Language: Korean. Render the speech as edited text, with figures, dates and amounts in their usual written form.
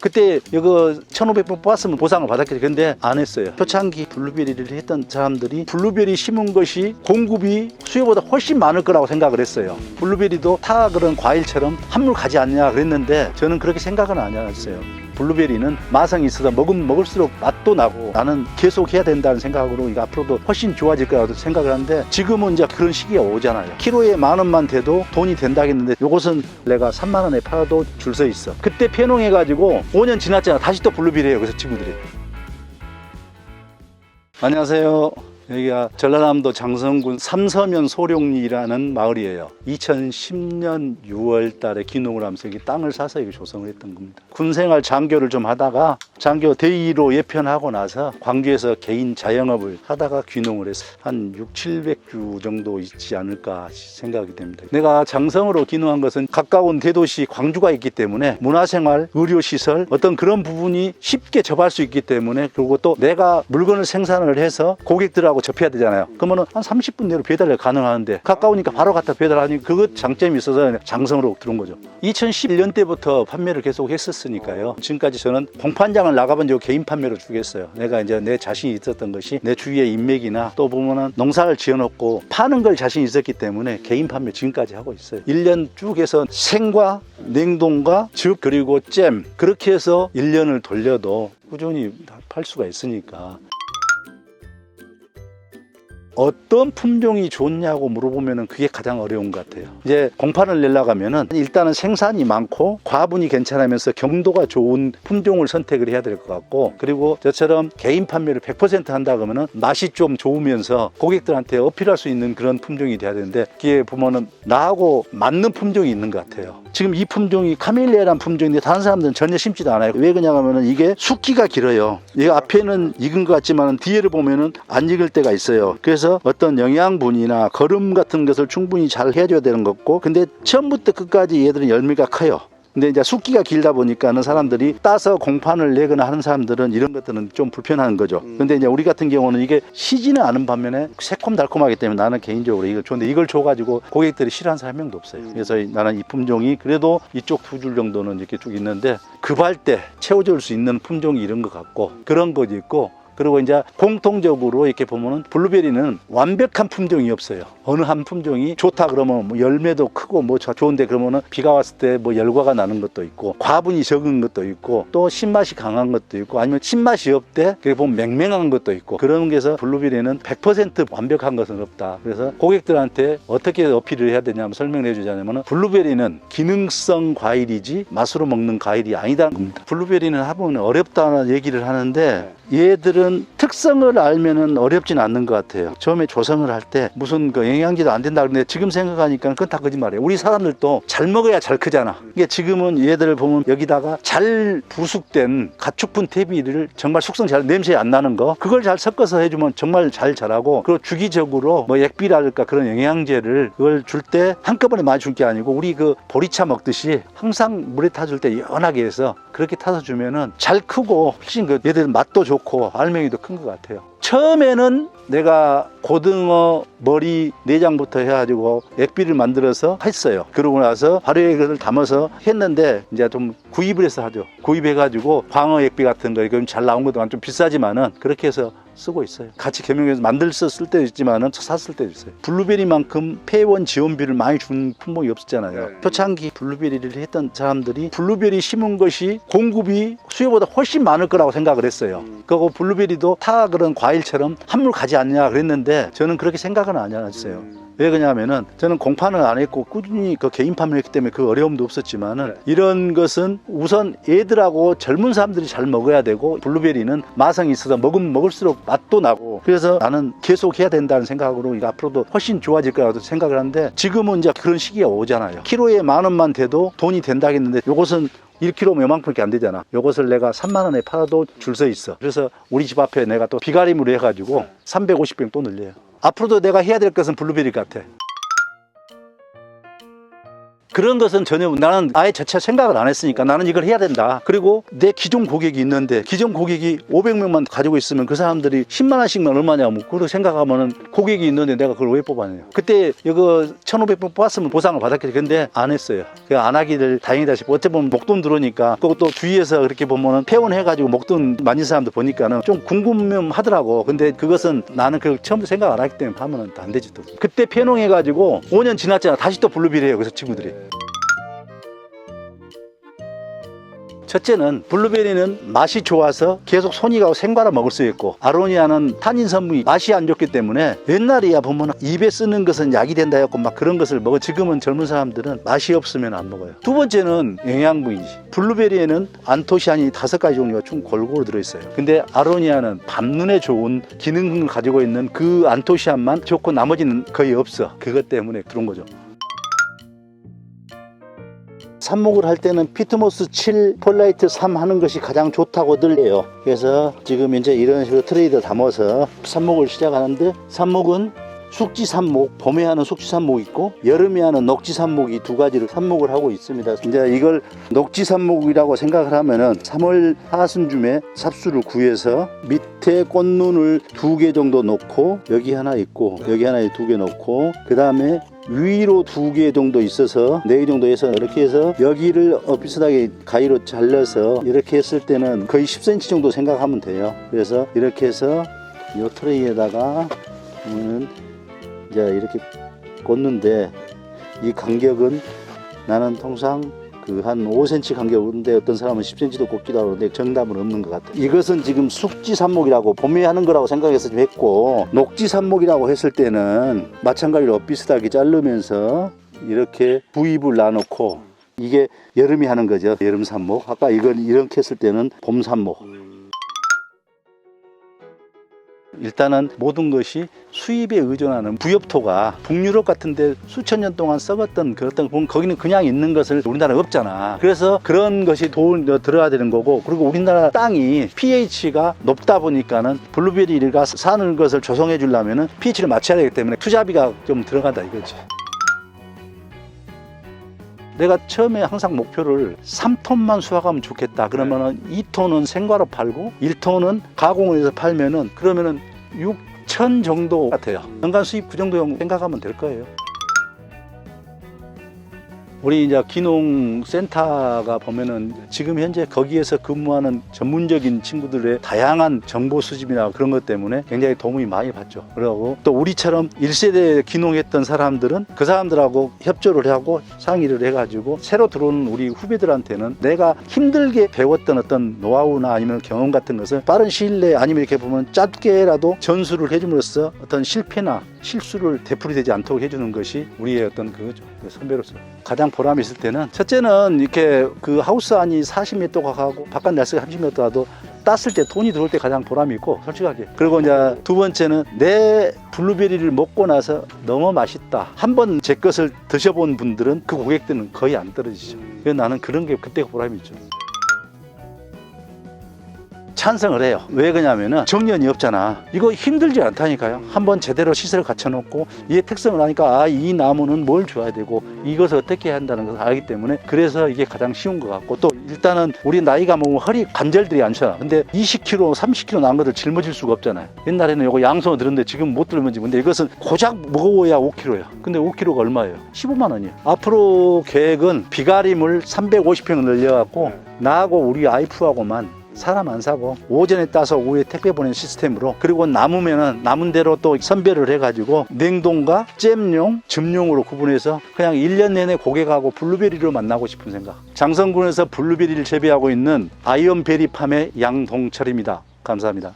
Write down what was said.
그때 이거 1,500번 뽑았으면 보상을 받았겠죠. 근데 안 했어요. 초창기 블루베리를 했던 사람들이 블루베리 심은 것이 공급이 수요보다 훨씬 많을 거라고 생각을 했어요. 블루베리도 타 그런 과일처럼 한물 가지 않냐 그랬는데 저는 그렇게 생각은 안 했어요. 블루베리는 마성이 있어서 먹으면 먹을수록 맛도 나고 나는 계속 해야 된다는 생각으로 이거 앞으로도 훨씬 좋아질 거라고 생각을 하는데 지금은 이제 그런 시기가 오잖아요. 키로에 10,000원만 돼도 돈이 된다겠는데 요것은 내가 30,000원에 팔아도 줄 서 있어. 그때 폐농해가지고 5년 지났잖아. 다시 또 블루베리예요. 그래서 친구들이. 안녕하세요. 여기가 전라남도 장성군 삼서면 소룡리라는 마을이에요. 2010년 6월 달에 귀농을 하면서 여기 땅을 사서 여기 조성을 했던 겁니다. 군생활 장교를 좀 하다가 장교 대위로 예편하고 나서 광주에서 개인 자영업을 하다가 귀농을 했어요. 한 600-700주 정도 있지 않을까 생각이 됩니다. 내가 장성으로 귀농한 것은 가까운 대도시 광주가 있기 때문에 문화생활, 의료시설 어떤 그런 부분이 쉽게 접할 수 있기 때문에 그리고 또 내가 물건을 생산을 해서 고객들하고 접해야 되잖아요. 그러면 한 30분 내로 배달이 가능하는데 가까우니까 바로 갖다 배달하니 그것 장점이 있어서 장성으로 들어온 거죠. 2011년 때부터 판매를 계속 했었으니까요. 지금까지 저는 공판장을 나가본 적 개인 판매로 주겠어요. 내가 이제 내 자신이 있었던 것이 내 주위에 인맥이나 또 보면은 농사를 지어놓고 파는 걸 자신이 있었기 때문에 개인 판매 지금까지 하고 있어요. 1년 쭉 해서 생과 냉동과 즙 그리고 잼 그렇게 해서 1년을 돌려도 꾸준히 팔 수가 있으니까 어떤 품종이 좋냐고 물어보면 그게 가장 어려운 것 같아요. 이제 공판을 내려고 하면은 일단은 생산이 많고 과분이 괜찮으면서 경도가 좋은 품종을 선택을 해야 될 것 같고 그리고 저처럼 개인 판매를 100% 한다 그러면은 맛이 좀 좋으면서 고객들한테 어필할 수 있는 그런 품종이 돼야 되는데 그게 보면은 나하고 맞는 품종이 있는 것 같아요. 지금 이 품종이 카멜리아라는 품종인데 다른 사람들은 전혀 심지도 않아요. 왜 그러냐 하면은 이게 숙기가 길어요. 이 앞에는 익은 것 같지만 뒤에를 보면은 안 익을 때가 있어요. 그래서 어떤 영양분이나 거름 같은 것을 충분히 잘 해줘야 되는 거고 근데 처음부터 끝까지 얘들은 열매가 커요. 근데 이제 숙기가 길다 보니까는 사람들이 따서 공판을 내거나 하는 사람들은 이런 것들은 좀 불편한 거죠. 근데 이제 우리 같은 경우는 이게 시지는 않은 반면에 새콤달콤하기 때문에 나는 개인적으로 이걸 좋은데 이걸 줘가지고 고객들이 싫어하는 사람 한 명도 없어요. 그래서 나는 이 품종이 그래도 이쪽 2줄 정도는 이렇게 쭉 있는데 급할 때 채워줄 수 있는 품종이 이런 것 같고 그런 것이 있고 그리고 이제 공통적으로 이렇게 보면은 블루베리는 완벽한 품종이 없어요. 어느 한 품종이 좋다 그러면 뭐 열매도 크고 뭐 좋은데 그러면은 비가 왔을 때 뭐 열과가 나는 것도 있고 과분이 적은 것도 있고 또 신맛이 강한 것도 있고 아니면 신맛이 없대 그렇게 보면 맹맹한 것도 있고 그런 게서 블루베리는 100% 완벽한 것은 없다. 그래서 고객들한테 어떻게 어필을 해야 되냐면 설명을 해주자면은 블루베리는 기능성 과일이지 맛으로 먹는 과일이 아니다는 겁니다. 블루베리는 하면 어렵다는 얘기를 하는데 얘들은 특성을 알면은 어렵진 않는 것 같아요. 처음에 조성을 할 때 무슨 그 영양제도 안 된다 그러는데 지금 생각하니까 그건 다 거짓말이에요. 우리 사람들도 잘 먹어야 잘 크잖아. 이게 지금은 얘들을 보면 여기다가 잘 부숙된 가축분 퇴비를 정말 숙성 잘 냄새 안 나는 거 그걸 잘 섞어서 해주면 정말 잘 자라고 그리고 주기적으로 뭐 액비랄까 그런 영양제를 그걸 줄 때 한꺼번에 많이 줄 게 아니고 우리 그 보리차 먹듯이 항상 물에 타줄 때 연하게 해서 그렇게 타서 주면은 잘 크고 훨씬 그 얘들 맛도 좋고 알맹이도 큰 것 같아요. 처음에는 내가 고등어 머리 내장부터 해가지고 액비를 만들어서 했어요. 그러고 나서 발효액을 그걸 담아서 했는데 이제 좀 구입을 해서 하죠. 구입해가지고 광어 액비 같은 거 이거 잘 나온 것도 좀 비싸지만은 그렇게 해서 쓰고 있어요. 같이 겸용해서 만들어서 쓸 때도 있지만은 샀을 때도 있어요. 블루베리만큼 폐원 지원비를 많이 준 품목이 없었잖아요. 초창기 블루베리를 했던 사람들이 블루베리 심은 것이 공급이 수요보다 훨씬 많을 거라고 생각을 했어요. 그리고 블루베리도 타 그런 과일처럼 한물 가지 않냐 그랬는데 저는 그렇게 생각은 안 했어요. 왜 그러냐면은 저는 공판을 안 했고 꾸준히 그 개인 판매했기 때문에 그 어려움도 없었지만은 이런 것은 우선 애들하고 젊은 사람들이 잘 먹어야 되고 블루베리는 마성이 있어서 먹으면 먹을수록 맛도 나고 그래서 나는 계속 해야 된다는 생각으로 앞으로도 훨씬 좋아질 거라고 생각을 하는데 지금은 이제 그런 시기가 오잖아요. 키로에 10,000원만 돼도 돈이 된다겠는데 요것은 1kg면 요만큼밖에 안 되잖아. 요것을 내가 30,000원에 팔아도 줄 서 있어. 그래서 우리 집 앞에 내가 또 비가림으로 해가지고 350병 또 늘려요. 앞으로도 내가 해야 될 것은 블루베리 같아. 그런 것은 전혀 나는 아예 자체 생각을 안 했으니까 나는 이걸 해야 된다. 그리고 내 기존 고객이 있는데 기존 고객이 500명만 가지고 있으면 그 사람들이 10만 원씩만 얼마냐고 그걸 생각하면은 고객이 있는데 내가 그걸 왜 뽑았냐. 그때 이거 1,500번 뽑았으면 보상을 받았겠지. 근데 안 했어요. 안 하기를 다행이다 싶고 어째 보면 목돈 들어오니까 그것도 주위에서 그렇게 보면은 회원해가지고 목돈 많은 사람들 보니까는 좀 궁금하더라고. 근데 그것은 나는 그 처음부터 생각 안 하기 때문에 하면은 안 되지 또. 그때 폐농해가지고 5년 지났잖아. 다시 또 블루베리예요. 그래서 친구들이. 첫째는 블루베리는 맛이 좋아서 계속 손이 가고 생과라 먹을 수 있고 아로니아는 탄닌 성분이 맛이 안 좋기 때문에 옛날에야 보면 입에 쓰는 것은 약이 된다 했고 막 그런 것을 먹어. 지금은 젊은 사람들은 맛이 없으면 안 먹어요. 두 번째는 영양분이지. 블루베리에는 안토시아닌이 5가지 종류가 총 골고루 들어있어요. 근데 아로니아는 밤눈에 좋은 기능을 가지고 있는 그 안토시아닌만 좋고 나머지는 거의 없어. 그것 때문에 그런 거죠. 삽목을 할 때는 피트모스 7, 폴라이트 3 하는 것이 가장 좋다고들 해요. 그래서 지금 이제 이런 식으로 트레이를 담아서 삽목을 시작하는데, 삽목은 숙지 삽목, 봄에 하는 숙지 삽목이 있고 여름에 하는 녹지 삽목이 두 가지를 삽목을 하고 있습니다. 이제 이걸 녹지 삽목이라고 생각을 하면은 3월 하순쯤에 삽수를 구해서 밑에 꽃눈을 2개 정도 놓고 여기 하나 있고 여기 하나 2개 놓고 그 다음에 위로 2개 정도 있어서 4개 정도 해서 이렇게 해서 여기를 비슷하게 가위로 잘라서 이렇게 했을 때는 거의 10cm 정도 생각하면 돼요. 그래서 이렇게 해서 이 트레이에다가 보면은 이제 이렇게 꽂는데, 이 간격은 나는 통상 그 한 5cm 간격인데 어떤 사람은 10cm도 꽂기도 하는데 정답은 없는 것 같아요. 이것은 지금 숙지 삽목이라고 봄에 하는 거라고 생각해서 좀 했고, 녹지 삽목이라고 했을 때는 마찬가지로 비슷하게 자르면서 이렇게 부입을 놔놓고, 이게 여름에 하는 거죠. 여름 삽목. 아까 이건 이렇게 했을 때는 봄 삽목. 일단은 모든 것이 수입에 의존하는 부엽토가 북유럽 같은데 수천 년 동안 썩었던 그랬던 보면 거기는 그냥 있는 것을 우리나라는 없잖아. 그래서 그런 것이 들어야 되는 거고, 그리고 우리나라 땅이 pH가 높다 보니까는 블루베리가 사는 것을 조성해 주려면은 pH를 맞춰야 되기 때문에 투자비가 좀 들어간다 이거지. 내가 처음에 항상 목표를 3톤만 수확하면 좋겠다. 그러면은 2톤은 생과로 팔고 1톤은 가공을 해서 팔면은 그러면은 6천 정도 같아요. 연간 수입 그 정도 생각하면 될 거예요. 우리 이제 기농센터가 보면은 지금 현재 거기에서 근무하는 전문적인 친구들의 다양한 정보 수집이나 그런 것 때문에 굉장히 도움이 많이 받죠. 그리고 또 우리처럼 1세대 기농했던 사람들은 그 사람들하고 협조를 하고 상의를 해가지고 새로 들어오는 우리 후배들한테는 내가 힘들게 배웠던 어떤 노하우나 아니면 경험 같은 것을 빠른 시일 내에 아니면 이렇게 보면 짧게라도 전수를 해줌으로써 어떤 실패나 실수를 되풀이되지 않도록 해주는 것이 우리의 어떤 그거죠. 선배로서 가장 보람이 있을 때는, 첫째는 이렇게 그 하우스 안이 40m가 가고 바깥 날씨가 30m 가도 땄을 때 돈이 들어올 때 가장 보람이 있고 솔직하게. 그리고 이제 두 번째는 내 블루베리를 먹고 나서 너무 맛있다, 한번 제 것을 드셔본 분들은 그 고객들은 거의 안 떨어지죠. 그래서 나는 그런 게 그때가 보람이 있죠. 찬성을 해요. 왜 그러냐면은 정년이 없잖아. 이거 힘들지 않다니까요. 한번 제대로 시설을 갖춰놓고 이게 특성을 아니까 이 나무는 뭘 줘야 되고 이것을 어떻게 해야 한다는 것을 알기 때문에, 그래서 이게 가장 쉬운 것 같고, 또 일단은 우리 나이가 먹으면 허리 관절들이 안 좋아. 근데 20kg, 30kg 난 것을 짊어질 수가 없잖아요. 옛날에는 이거 양손을 들었는데 지금 못 들면지. 근데 이것은 고작 무거워야 5kg야. 근데 5kg가 얼마예요? 15만 원이에요. 앞으로 계획은 비가림을 350평 늘려갖고 나하고 우리 와이프하고만 사람 안 사고 오전에 따서 오후에 택배 보내는 시스템으로, 그리고 남으면은 남은 대로 또 선별을 해가지고 냉동과 잼용, 즙용으로 구분해서 그냥 1년 내내 고객하고 블루베리로 만나고 싶은 생각. 장성군에서 블루베리를 재배하고 있는 아이언베리팜의 양동철입니다. 감사합니다.